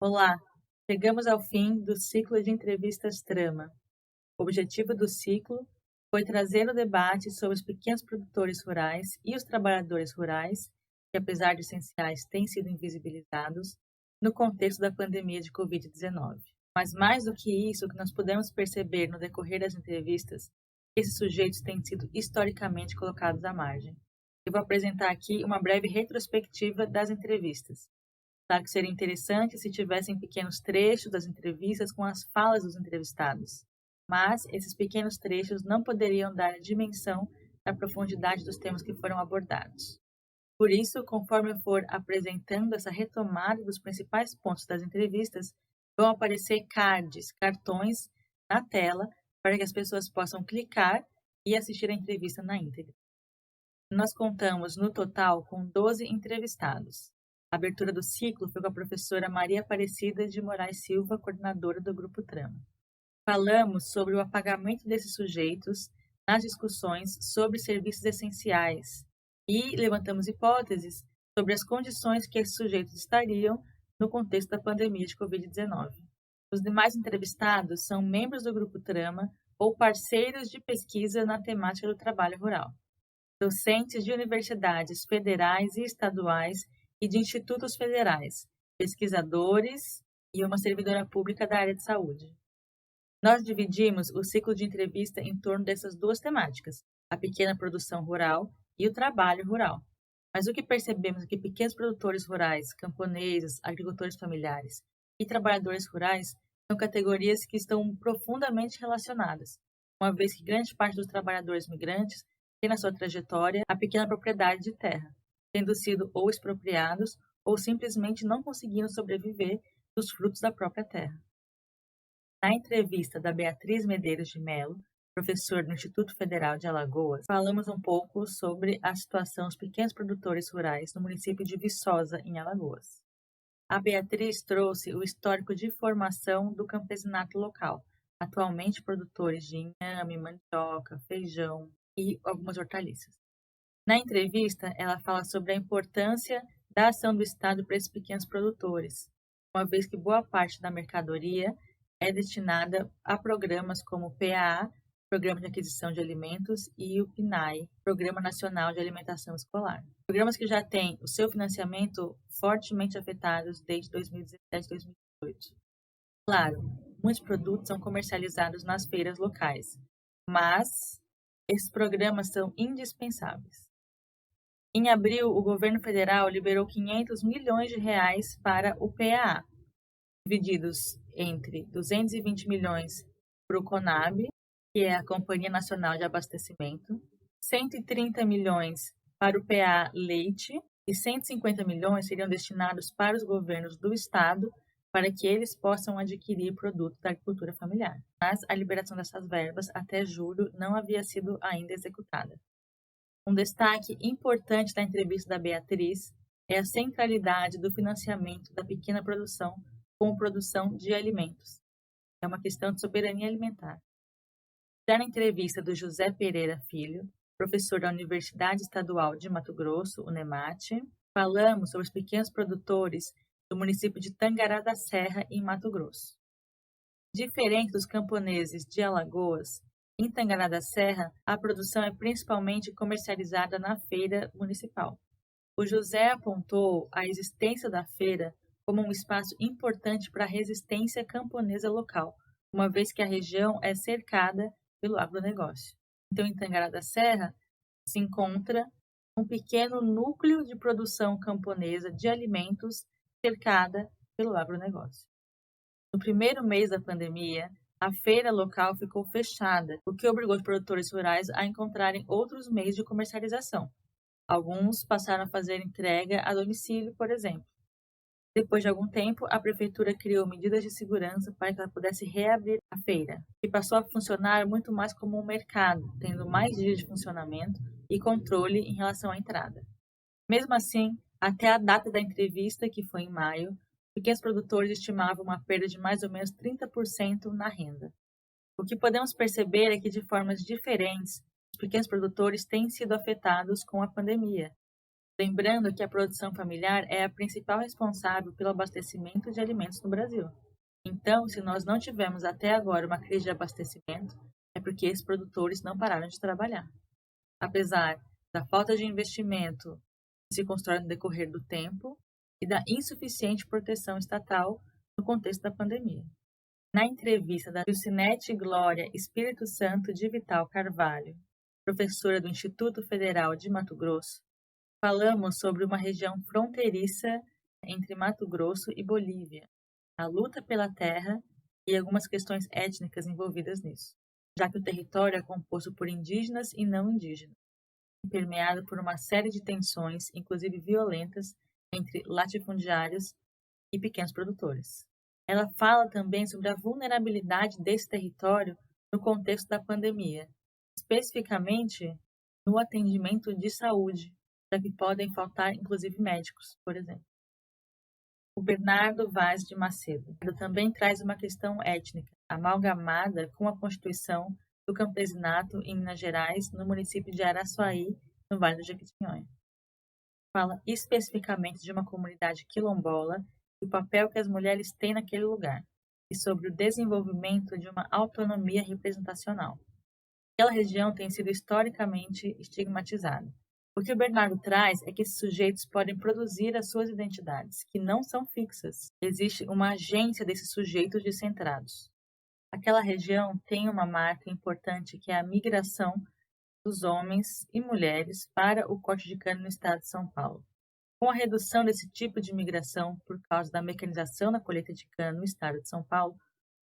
Olá, chegamos ao fim do ciclo de entrevistas Trama. O objetivo do ciclo foi trazer o debate sobre os pequenos produtores rurais e os trabalhadores rurais, que apesar de essenciais têm sido invisibilizados no contexto da pandemia de Covid-19. Mas mais do que isso, o que nós podemos perceber no decorrer das entrevistas, esses sujeitos têm sido historicamente colocados à margem. Eu vou apresentar aqui uma breve retrospectiva das entrevistas. Claro que seria interessante se tivessem pequenos trechos das entrevistas com as falas dos entrevistados, mas esses pequenos trechos não poderiam dar a dimensão da profundidade dos temas que foram abordados. Por isso, conforme eu for apresentando essa retomada dos principais pontos das entrevistas, vão aparecer cartões na tela para que as pessoas possam clicar e assistir a entrevista na íntegra. Nós contamos, no total, com 12 entrevistados. A abertura do ciclo foi com a professora Maria Aparecida de Moraes Silva, coordenadora do Grupo Trama. Falamos sobre o apagamento desses sujeitos nas discussões sobre serviços essenciais e levantamos hipóteses sobre as condições que esses sujeitos estariam no contexto da pandemia de Covid-19. Os demais entrevistados são membros do Grupo Trama ou parceiros de pesquisa na temática do trabalho rural, docentes de universidades federais e estaduais e de institutos federais, pesquisadores e uma servidora pública da área de saúde. Nós dividimos o ciclo de entrevista em torno dessas duas temáticas, a pequena produção rural e o trabalho rural. Mas o que percebemos é que pequenos produtores rurais, camponeses, agricultores familiares e trabalhadores rurais são categorias que estão profundamente relacionadas, uma vez que grande parte dos trabalhadores migrantes tem na sua trajetória a pequena propriedade de terra, tendo sido ou expropriados ou simplesmente não conseguindo sobreviver dos frutos da própria terra. Na entrevista da Beatriz Medeiros de Mello, professora do Instituto Federal de Alagoas, falamos um pouco sobre a situação dos pequenos produtores rurais no município de Viçosa, em Alagoas. A Beatriz trouxe o histórico de formação do campesinato local, atualmente produtores de inhame, mandioca, feijão e algumas hortaliças. Na entrevista, ela fala sobre a importância da ação do Estado para esses pequenos produtores, uma vez que boa parte da mercadoria é destinada a programas como o PAA, Programa de Aquisição de Alimentos, e o PNAE, Programa Nacional de Alimentação Escolar. Programas que já têm o seu financiamento fortemente afetados desde 2017 e 2018. Claro, muitos produtos são comercializados nas feiras locais, mas esses programas são indispensáveis. Em abril, o governo federal liberou 500 milhões de reais para o PAA, divididos entre 220 milhões para o CONAB, que é a Companhia Nacional de Abastecimento, 130 milhões para o PAA Leite e 150 milhões seriam destinados para os governos do estado para que eles possam adquirir produtos da agricultura familiar. Mas a liberação dessas verbas até julho não havia sido ainda executada. Um destaque importante da entrevista da Beatriz é a centralidade do financiamento da pequena produção como produção de alimentos. É uma questão de soberania alimentar. Já na entrevista do José Pereira Filho, professor da Universidade Estadual de Mato Grosso, UNEMAT, falamos sobre os pequenos produtores do município de Tangará da Serra, em Mato Grosso. Diferente dos camponeses de Alagoas, em Tangará da Serra, a produção é principalmente comercializada na feira municipal. O José apontou a existência da feira como um espaço importante para a resistência camponesa local, uma vez que a região é cercada pelo agronegócio. Então, em Tangará da Serra, se encontra um pequeno núcleo de produção camponesa de alimentos cercada pelo agronegócio. No primeiro mês da pandemia, a feira local ficou fechada, o que obrigou os produtores rurais a encontrarem outros meios de comercialização. Alguns passaram a fazer entrega a domicílio, por exemplo. Depois de algum tempo, a prefeitura criou medidas de segurança para que ela pudesse reabrir a feira, que passou a funcionar muito mais como um mercado, tendo mais dias de funcionamento e controle em relação à entrada. Mesmo assim, até a data da entrevista, que foi em maio, pequenos produtores estimavam uma perda de mais ou menos 30% na renda. O que podemos perceber é que, de formas diferentes, os pequenos produtores têm sido afetados com a pandemia. Lembrando que a produção familiar é a principal responsável pelo abastecimento de alimentos no Brasil. Então, se nós não tivemos até agora uma crise de abastecimento, é porque esses produtores não pararam de trabalhar. Apesar da falta de investimento que se constrói no decorrer do tempo e da insuficiente proteção estatal no contexto da pandemia. Na entrevista da Gilcinete Glória Espírito Santo de Vital Carvalho, professora do Instituto Federal de Mato Grosso, falamos sobre uma região fronteiriça entre Mato Grosso e Bolívia, a luta pela terra e algumas questões étnicas envolvidas nisso, já que o território é composto por indígenas e não indígenas, e permeado por uma série de tensões, inclusive violentas, entre latifundiários e pequenos produtores. Ela fala também sobre a vulnerabilidade desse território no contexto da pandemia, especificamente no atendimento de saúde, já que podem faltar inclusive médicos, por exemplo. O Bernardo Vaz de Macedo também traz uma questão étnica, amalgamada com a constituição do campesinato em Minas Gerais, no município de Araçuaí, no Vale do Jequitinhonha. Fala especificamente de uma comunidade quilombola e o papel que as mulheres têm naquele lugar, e sobre o desenvolvimento de uma autonomia representacional. Aquela região tem sido historicamente estigmatizada. O que o Bernardo traz é que esses sujeitos podem produzir as suas identidades, que não são fixas. Existe uma agência desses sujeitos descentrados. Aquela região tem uma marca importante que é a migração dos homens e mulheres para o corte de cana no estado de São Paulo. Com a redução desse tipo de migração por causa da mecanização na colheita de cana no estado de São Paulo,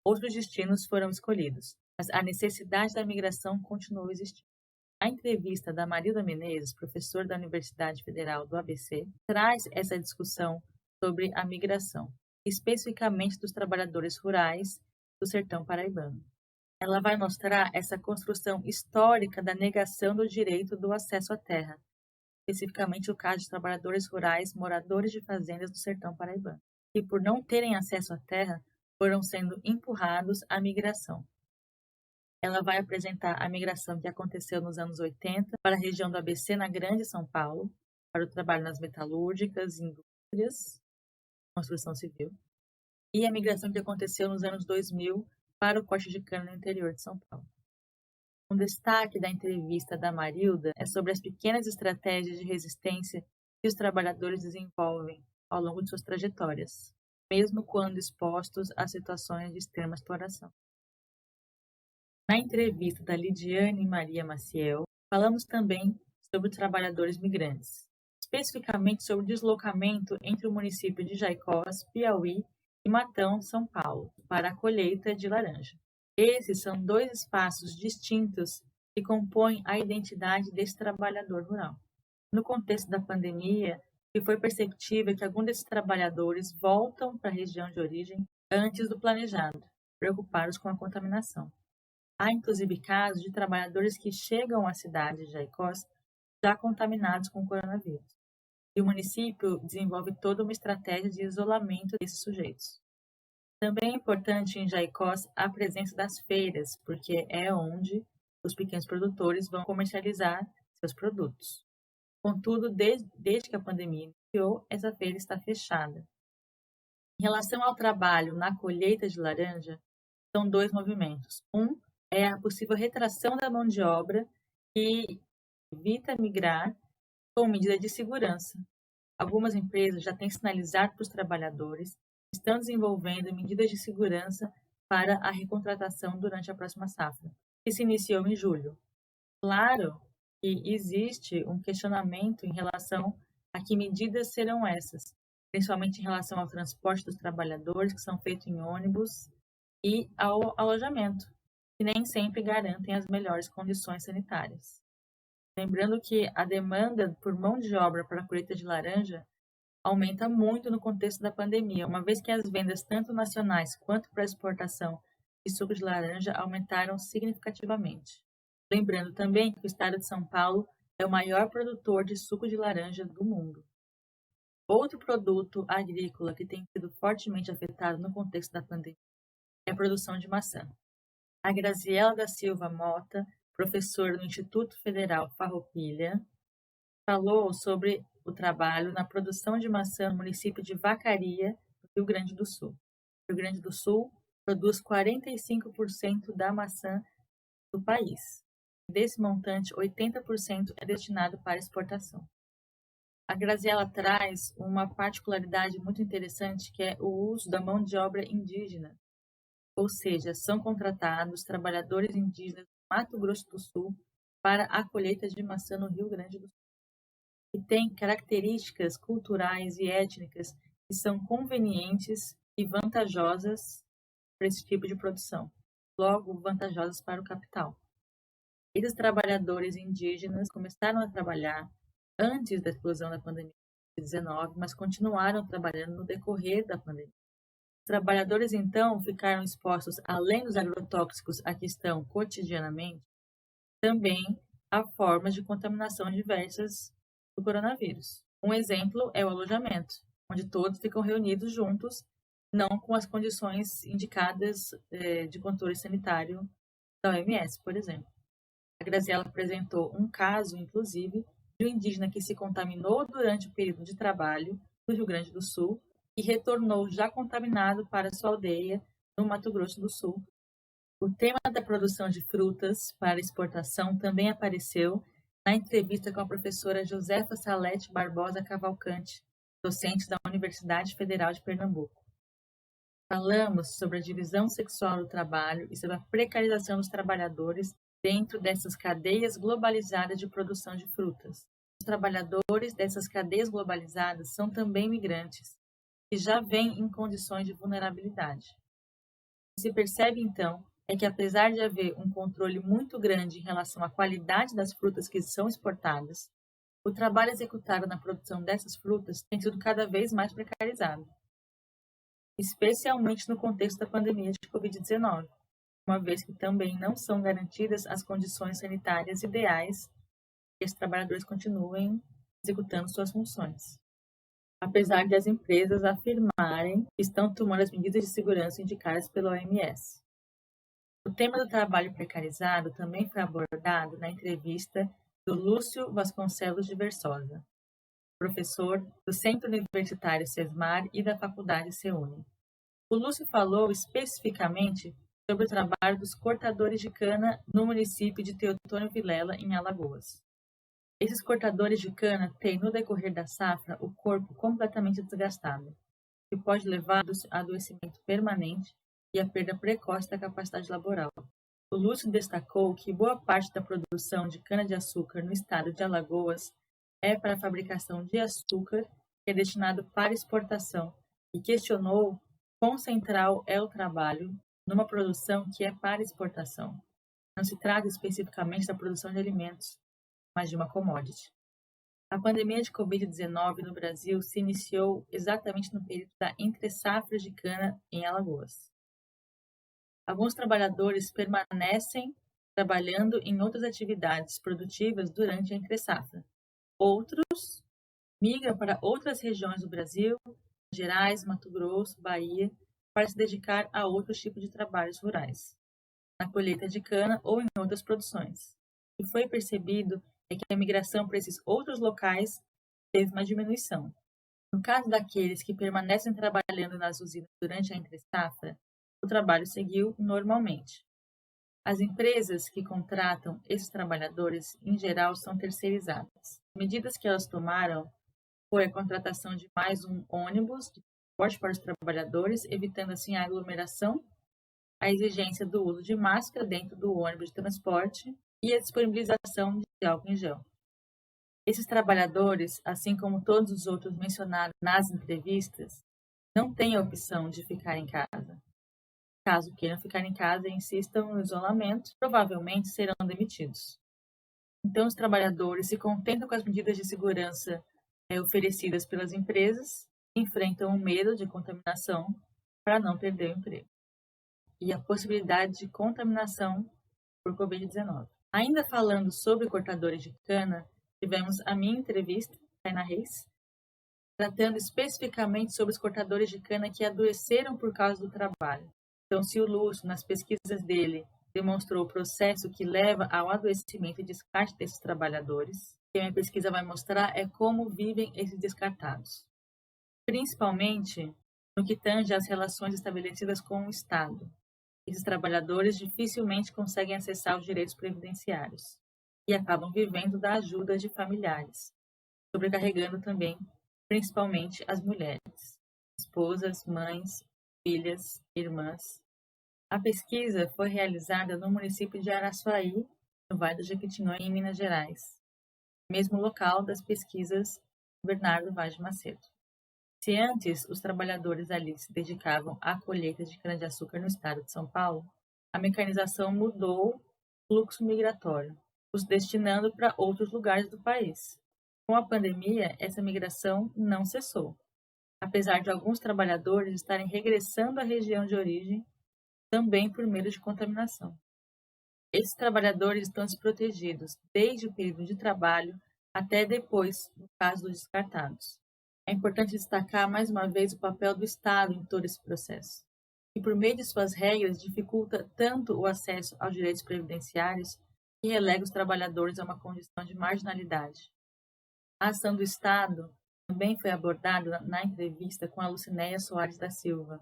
outros destinos foram escolhidos, mas a necessidade da migração continuou existindo. A entrevista da Marilda Menezes, professora da Universidade Federal do ABC, traz essa discussão sobre a migração, especificamente dos trabalhadores rurais do sertão paraibano. Ela vai mostrar essa construção histórica da negação do direito do acesso à terra, especificamente o caso de trabalhadores rurais moradores de fazendas do sertão paraibano, que por não terem acesso à terra foram sendo empurrados à migração. Ela vai apresentar a migração que aconteceu nos anos 80 para a região do ABC, na Grande São Paulo, para o trabalho nas metalúrgicas, indústrias, construção civil, e a migração que aconteceu nos anos 2000 para o corte de cana no interior de São Paulo. Um destaque da entrevista da Marilda é sobre as pequenas estratégias de resistência que os trabalhadores desenvolvem ao longo de suas trajetórias, mesmo quando expostos a situações de extrema exploração. Na entrevista da Lidiane Maria Maciel, falamos também sobre trabalhadores migrantes, especificamente sobre o deslocamento entre o município de Jaicós, Piauí, e Matão, São Paulo, para a colheita de laranja. Esses são dois espaços distintos que compõem a identidade desse trabalhador rural. No contexto da pandemia, foi perceptível que alguns desses trabalhadores voltam para a região de origem antes do planejado, preocupados com a contaminação. Há, inclusive, casos de trabalhadores que chegam à cidade de Jaicós já contaminados com o coronavírus. E o município desenvolve toda uma estratégia de isolamento desses sujeitos. Também é importante em Jaicós a presença das feiras, porque é onde os pequenos produtores vão comercializar seus produtos. Contudo, desde que a pandemia iniciou, essa feira está fechada. Em relação ao trabalho na colheita de laranja, são dois movimentos. Um é a possível retração da mão de obra que evita migrar com medida de segurança. Algumas empresas já têm sinalizado para os trabalhadores que estão desenvolvendo medidas de segurança para a recontratação durante a próxima safra, que se iniciou em julho. Claro que existe um questionamento em relação a que medidas serão essas, principalmente em relação ao transporte dos trabalhadores, que são feitos em ônibus, e ao alojamento, que nem sempre garantem as melhores condições sanitárias. Lembrando que a demanda por mão de obra para a colheita de laranja aumenta muito no contexto da pandemia, uma vez que as vendas tanto nacionais quanto para exportação de suco de laranja aumentaram significativamente. Lembrando também que o estado de São Paulo é o maior produtor de suco de laranja do mundo. Outro produto agrícola que tem sido fortemente afetado no contexto da pandemia é a produção de maçã. A Graziela da Silva Mota, professora do Instituto Federal Farroupilha, falou sobre o trabalho na produção de maçã no município de Vacaria, no Rio Grande do Sul. O Rio Grande do Sul produz 45% da maçã do país. Desse montante, 80% é destinado para exportação. A Graziella traz uma particularidade muito interessante, que é o uso da mão de obra indígena, ou seja, são contratados trabalhadores indígenas do Mato Grosso do Sul para a colheita de maçã no Rio Grande do Sul, e tem características culturais e étnicas que são convenientes e vantajosas para esse tipo de produção, logo vantajosas para o capital. Esses trabalhadores indígenas começaram a trabalhar antes da explosão da pandemia de 19, mas continuaram trabalhando no decorrer da pandemia. Os trabalhadores, então, ficaram expostos, além dos agrotóxicos a que estão cotidianamente, também a formas de contaminação diversas do coronavírus. Um exemplo é o alojamento, onde todos ficam reunidos juntos, não com as condições indicadas de controle sanitário da OMS, por exemplo. A Graziella apresentou um caso, inclusive, de um indígena que se contaminou durante o período de trabalho no Rio Grande do Sul e retornou já contaminado para sua aldeia no Mato Grosso do Sul. O tema da produção de frutas para exportação também apareceu na entrevista com a professora Josefa Salete Barbosa Cavalcante, docente da Universidade Federal de Pernambuco. Falamos sobre a divisão sexual do trabalho e sobre a precarização dos trabalhadores dentro dessas cadeias globalizadas de produção de frutas. Os trabalhadores dessas cadeias globalizadas são também migrantes, que já vêm em condições de vulnerabilidade. O que se percebe, então, é que apesar de haver um controle muito grande em relação à qualidade das frutas que são exportadas, o trabalho executado na produção dessas frutas tem sido cada vez mais precarizado, especialmente no contexto da pandemia de Covid-19. Uma vez que também não são garantidas as condições sanitárias ideais que esses trabalhadores continuem executando suas funções, apesar de as empresas afirmarem que estão tomando as medidas de segurança indicadas pela OMS. O tema do trabalho precarizado também foi abordado na entrevista do Lúcio Vasconcelos de Versosa, professor do Centro Universitário SESMAR e da Faculdade CEUNI. O Lúcio falou especificamente sobre o trabalho dos cortadores de cana no município de Teotônio Vilela, em Alagoas. Esses cortadores de cana têm, no decorrer da safra, o corpo completamente desgastado, o que pode levar a adoecimento permanente e a perda precoce da capacidade laboral. O Lúcio destacou que boa parte da produção de cana-de-açúcar no estado de Alagoas é para a fabricação de açúcar, que é destinado para exportação, e questionou quão central é o trabalho numa produção que é para exportação. Não se trata especificamente da produção de alimentos, mas de uma commodity. A pandemia de Covid-19 no Brasil se iniciou exatamente no período da entre-safra de cana em Alagoas. Alguns trabalhadores permanecem trabalhando em outras atividades produtivas durante a entre-safra. Outros migram para outras regiões do Brasil, Minas Gerais, Mato Grosso, Bahia, para se dedicar a outros tipos de trabalhos rurais, na colheita de cana ou em outras produções. O que foi percebido é que a migração para esses outros locais teve uma diminuição. No caso daqueles que permanecem trabalhando nas usinas durante a entre-safra, o trabalho seguiu normalmente. As empresas que contratam esses trabalhadores, em geral, são terceirizadas. Medidas que elas tomaram foi a contratação de mais um ônibus de transporte para os trabalhadores, evitando assim a aglomeração, a exigência do uso de máscara dentro do ônibus de transporte e a disponibilização de álcool em gel. Esses trabalhadores, assim como todos os outros mencionados nas entrevistas, não têm a opção de ficar em casa. Caso queiram ficar em casa e insistam no isolamento, provavelmente serão demitidos. Então, os trabalhadores se contentam com as medidas de segurança oferecidas pelas empresas, enfrentam o medo de contaminação para não perder o emprego e a possibilidade de contaminação por Covid-19. Ainda falando sobre cortadores de cana, tivemos a minha entrevista, Tainá Reis, tratando especificamente sobre os cortadores de cana que adoeceram por causa do trabalho. Então, se o Lúcio, nas pesquisas dele, demonstrou o processo que leva ao adoecimento e descarte desses trabalhadores, que a minha pesquisa vai mostrar é como vivem esses descartados, principalmente no que tange às relações estabelecidas com o Estado. Esses trabalhadores dificilmente conseguem acessar os direitos previdenciários e acabam vivendo da ajuda de familiares, sobrecarregando também, principalmente, as mulheres, esposas, mães, filhas, irmãs. A pesquisa foi realizada no município de Araçuaí, no Vale do Jequitinhonha, em Minas Gerais, mesmo local das pesquisas Bernardo Vaz de Macedo. Se antes os trabalhadores ali se dedicavam à colheita de cana-de-açúcar no estado de São Paulo, a mecanização mudou o fluxo migratório, os destinando para outros lugares do país. Com a pandemia, essa migração não cessou, apesar de alguns trabalhadores estarem regressando à região de origem, também por medo de contaminação. Esses trabalhadores estão desprotegidos desde o período de trabalho até depois, no caso dos descartados. É importante destacar mais uma vez o papel do Estado em todo esse processo, que por meio de suas regras dificulta tanto o acesso aos direitos previdenciários que relega os trabalhadores a uma condição de marginalidade. A ação do Estado também foi abordada na entrevista com a Lucinéia Soares da Silva,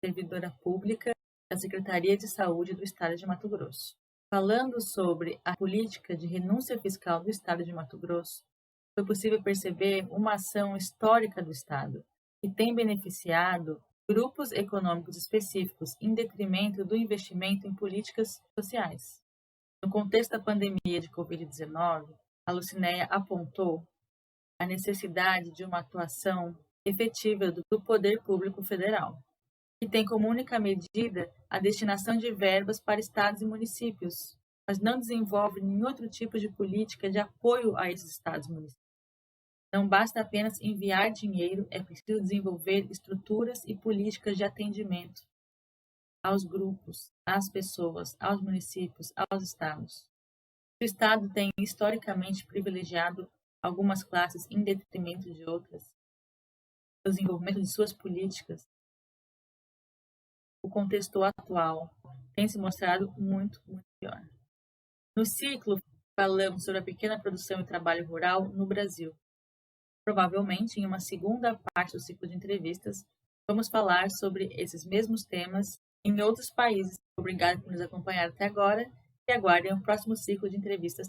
servidora pública da Secretaria de Saúde do Estado de Mato Grosso. Falando sobre a política de renúncia fiscal do Estado de Mato Grosso, foi possível perceber uma ação histórica do Estado, que tem beneficiado grupos econômicos específicos em detrimento do investimento em políticas sociais. No contexto da pandemia de Covid-19, a Lucinéia apontou a necessidade de uma atuação efetiva do Poder Público Federal, que tem como única medida a destinação de verbas para estados e municípios, mas não desenvolve nenhum outro tipo de política de apoio a esses estados e municípios. Não basta apenas enviar dinheiro, é preciso desenvolver estruturas e políticas de atendimento aos grupos, às pessoas, aos municípios, aos estados. O Estado tem historicamente privilegiado algumas classes em detrimento de outras, no desenvolvimento de suas políticas. O contexto atual tem se mostrado muito pior. No ciclo, falamos sobre a pequena produção e trabalho rural no Brasil. Provavelmente, em uma segunda parte do ciclo de entrevistas, vamos falar sobre esses mesmos temas em outros países. Obrigado por nos acompanhar até agora e aguardem o próximo ciclo de entrevistas.